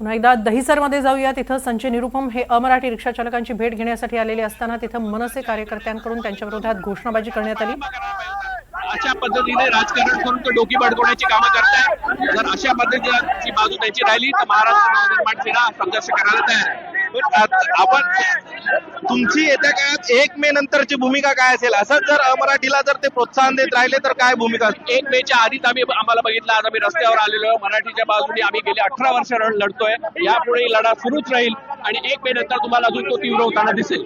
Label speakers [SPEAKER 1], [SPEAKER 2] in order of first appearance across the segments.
[SPEAKER 1] पुन्हा एकदा दहिसरमध्ये जाऊया। तिथं संजय निरुपम हे अमराठी रिक्षा चालकांची भेट घेण्यासाठी आलेले असताना तिथं मनसे कार्यकर्त्यांकडून त्यांच्या विरोधात घोषणाबाजी करण्यात आली।
[SPEAKER 2] अशा पद्धतीने राजकारण करून तो डोकी बडवण्याची कामं करताय। जर अशा पद्धतीची बाजू त्यांची राहिली तर महाराष्ट्र नवनिर्माण सेना संघर्ष करायला तयार आहे।
[SPEAKER 3] आपण तुमची येत्या काळात 1 मे नंतरची भूमिका काय असेल? असंच जर अमराठीला जर ते प्रोत्साहन देत राहिले तर काय भूमिका असेल?
[SPEAKER 2] 1 मेच्या आधीच आम्हाला बघितलं, आज आम्ही रस्त्यावर आलेलो मराठीच्या बाजूने आम्ही गेले 18 वर्ष लढतोय। यापुढे लढा सुरूच राहील आणि 1 मे नंतर तुम्हाला अजून तो तीव्र होताना दिसेल।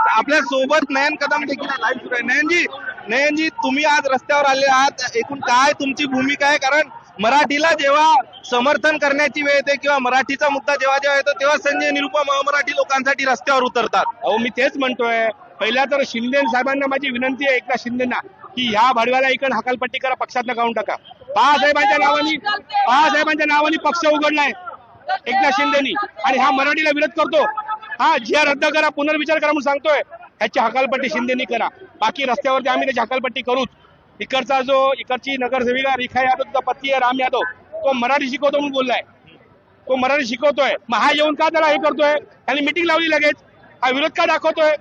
[SPEAKER 3] आपल्या सोबत नयन कदम देखील लाईव्ह सुरू आहे। नयनजी तुम्ही आज रस्त्यावर आले आहात, एकूण काय तुमची भूमिका आहे? कारण मराठीला जेव्हा समर्थन करण्याची वेळ येते किंवा मराठीचा मुद्दा जेव्हा जेव्हा येतो तेव्हा संजय निरुपम मराठी लोकांसाठी रस्त्यावर उतरतात।
[SPEAKER 2] अहो मी तेच म्हणतोय, पहिला तर शिंदे साहेबांना माझी विनंती आहे, एकनाथ शिंदेना, की ह्या भाडव्याला इकडे हकालपट्टी करा, पक्षातनं काढून टाका। पवारसाहेबांच्या नावाने पक्ष उघडलाय एकनाथ शिंदेनी आणि हा मराठीला विरोध करतो। हा जिया रद्द करा, पुनर्विचार करा म्हणून सांगतोय। ह्याची हकालपट्टी शिंदेनी करा, बाकी रस्त्यावरती आम्ही त्याची हकालपट्टी करूच। इकडची नगरसेविका रेखा यादवचा पती आहे राम यादव, तो मराठी शिकवतो म्हणून बोललाय, तो मराठी शिकवतोय। मग हा येऊन का त्याला हे करतोय? त्यांनी मिटिंग लावली लगेच, हा विरोध का दाखवतोय?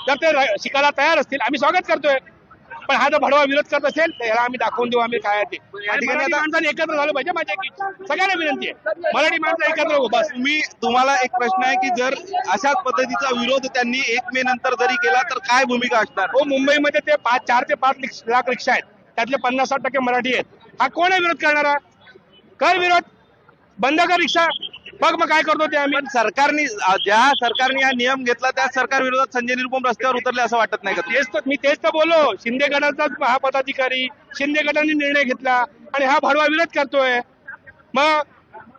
[SPEAKER 2] जर ते शिकायला तयार असतील आम्ही स्वागत करतोय, पण हा जर भडवा विरोध करत असेल तर याला आम्ही दाखवून देऊ आम्ही काय ते। या ठिकाणी माणसाने एकत्र झालं पाहिजे, माझी सगळ्यांना विनंती आहे, मराठी माणसं एकत्र हो बस।
[SPEAKER 3] तुम्हाला एक प्रश्न आहे की जर अशाच पद्धतीचा विरोध त्यांनी 1 मे नंतर जरी केला तर काय भूमिका असणार?
[SPEAKER 2] हो, मुंबईमध्ये ते 4 ते 5 लाख रिक्षा आहेत, त्यातले 50-60% मराठी आहेत। हा कोण आहे विरोध करणारा? कर विरोध, बंद कर रिक्षा, बघ मग काय करतो ते आम्ही।
[SPEAKER 3] ज्या सरकारने हा नियम घेतला त्या सरकार विरोधात संजय निरुपम रस्त्यावर उतरले असं वाटत नाही का?
[SPEAKER 2] मी तेच तर बोललो, शिंदे गटाचाच हा पदाधिकारी, शिंदे गटाने निर्णय घेतला आणि हा भडवा विरोध करतोय। मग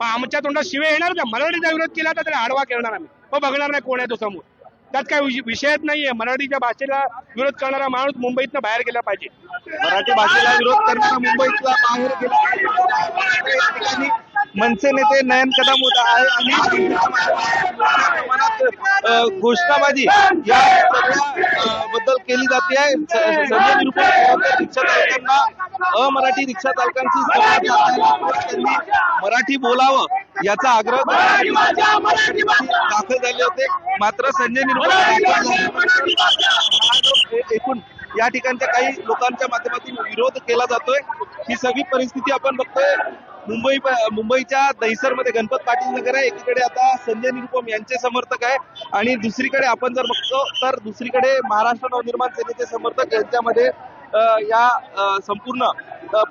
[SPEAKER 2] आमच्या तोंडात शिवे येणार का? मराठीचा विरोध केला तर त्याला आडवा करणार आम्ही, मग बघणार नाही कोण आहे तो समोर। त्यात काय विषयच नाहीये, मराठीच्या भाषेला विरोध करणारा माणूस मुंबईतनं बाहेर गेला पाहिजे।
[SPEAKER 3] मराठी भाषेला विरोध करणारा मुंबईतला बाहेर गेला। मनसे नेते नयन कदम होत आहे आणि घोषणाबाजी या बद्दल केली जाते आहे। संजय निरुपम रिक्षा चालकांना अमराठी रिक्षा चालकांशी संवाद साधताना मराठी बोलावं याचा आग्रह दाखल झाले होते, मात्र संजय निरुपम एकूण या ठिकाणच्या काही लोकांच्या माध्यमातून विरोध केला जातोय। ही सगळी परिस्थिती आपण बघतोय मुंबईच्या दहिसरमध्ये गणपत पाटील नगर आहे। एकीकडे आता संजय निरुपम यांचे समर्थक आहे आणि दुसरीकडे आपण जर बघतो तर दुसरीकडे महाराष्ट्र नवनिर्माण सेनेचे समर्थक यांच्यामध्ये या संपूर्ण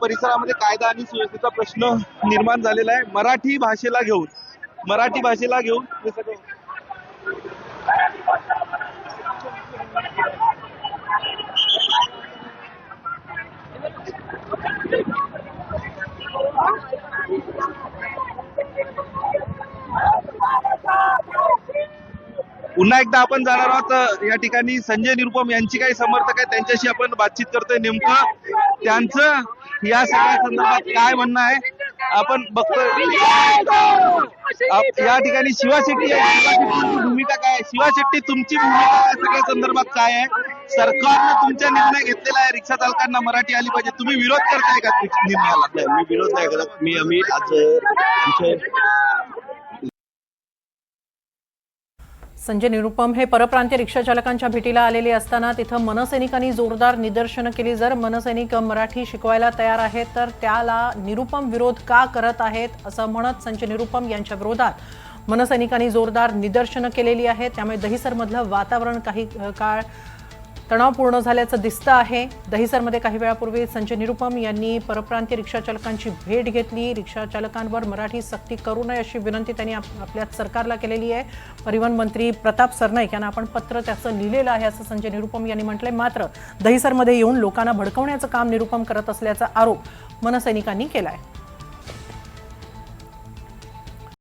[SPEAKER 3] परिसरामध्ये कायदा आणि सुव्यवस्थेचा प्रश्न निर्माण झालेला आहे। मराठी भाषेला घेऊन हे सगळं पुन्हा एकदा आपण जाणार आहोत या ठिकाणी संजय निरुपम यांची काही समर्थक आहेत त्यांच्याशी आपण बातचीत करतोय। नेमकं त्यांचं या सगळ्या संदर्भात काय म्हणणं आहे आपण बघतोय। या ठिकाणी शिवा शेट्टी भूमिका काय आहे? शिवा शेट्टी तुमची भूमिका या सगळ्या संदर्भात काय आहे? सरकारनं तुमचा निर्णय घेतलेला आहे रिक्षा चालकांना मराठी आली पाहिजे, तुम्ही विरोध करताय का निर्णयाला?
[SPEAKER 4] मी विरोध नाही करत, आम्ही आज आमचे
[SPEAKER 1] संजय निरुपम हे परप्रांतीय रिक्षा चालकांच्या भेटीला आलेले असताना तिथं मनसैनिकांनी जोरदार निदर्शनं केली। जर मनसैनिक मराठी शिकवायला तयार आहेत तर त्याला निरुपम विरोध का करत आहेत असं म्हणत संजय निरुपम यांच्या विरोधात मनसैनिकांनी जोरदार निदर्शनं केलेली आहेत। त्यामुळे दहिसरमधलं वातावरण काही काळ तणावपूर्ण झाल्याचं दिसतं आहे। दहिसरमध्ये काही वेळापूर्वी संजय निरुपम यांनी परप्रांतीय रिक्षा चालकांची भेट घेतली। रिक्षा चालकांवर मराठी सक्ती करू नये अशी विनंती त्यांनी आपल्या सरकारला केलेली आहे। परिवहन मंत्री प्रताप सरनाईक यांना आपण पत्र त्याचं लिहिलेलं आहे असं संजय निरुपम यांनी म्हटलंय। मात्र दहिसरमध्ये येऊन लोकांना भडकवण्याचं काम निरुपम करत असल्याचा आरोप मनसैनिकांनी केलाय।